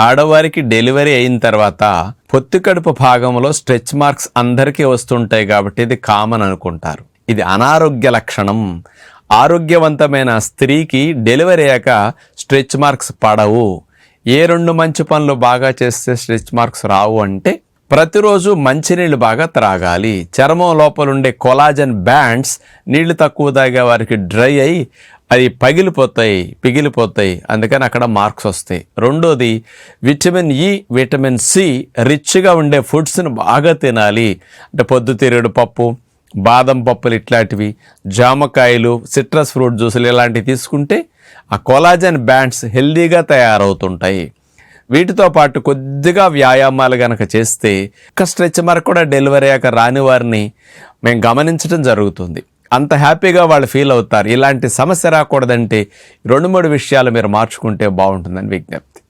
ఆడవారికి డెలివరీ అయిన తర్వాత పొత్తి కడుపు భాగంలో స్ట్రెచ్ మార్క్స్ అందరికీ వస్తుంటాయి కాబట్టి ఇది కామన్ అనుకుంటారు. ఇది అనారోగ్య లక్షణం. ఆరోగ్యవంతమైన స్త్రీకి డెలివరీ అయ్యాక స్ట్రెచ్ మార్క్స్ పడవు. ఏ 2 మంచి పనులు బాగా చేస్తే స్ట్రెచ్ మార్క్స్ రావు అంటే, ప్రతిరోజు మంచినీళ్ళు బాగా త్రాగాలి. చర్మం లోపలుండే కొలాజన్ బ్యాండ్స్ నీళ్లు తక్కువ తాగే వారికి డ్రై అయ్యి అది పిగిలిపోతాయి. అందుకని అక్కడ మార్క్స్ వస్తాయి. రెండోది, విటమిన్ ఇ, విటమిన్ సి రిచ్గా ఉండే ఫుడ్స్ని బాగా తినాలి. అంటే పొద్దుతిరుగుడు పప్పు, బాదం పప్పులు ఇట్లాంటివి, జామకాయలు, సిట్రస్ ఫ్రూట్ జ్యూసులు ఇలాంటివి తీసుకుంటే ఆ కొలాజన్ బ్యాండ్స్ హెల్దీగా తయారవుతుంటాయి. వీటితో పాటు కొద్దిగా వ్యాయామాలు కనుక చేస్తే స్ట్రెచ్ మార్క్ కూడా డెలివరీ అయ్యాక రాని వారిని మేము గమనించడం జరుగుతుంది. అంత హ్యాపీగా వాళ్ళు ఫీల్ అవుతారు. ఇలాంటి సమస్య రాకూడదంటే 2-3 విషయాలు మీరు మార్చుకుంటే బాగుంటుందని విజ్ఞప్తి.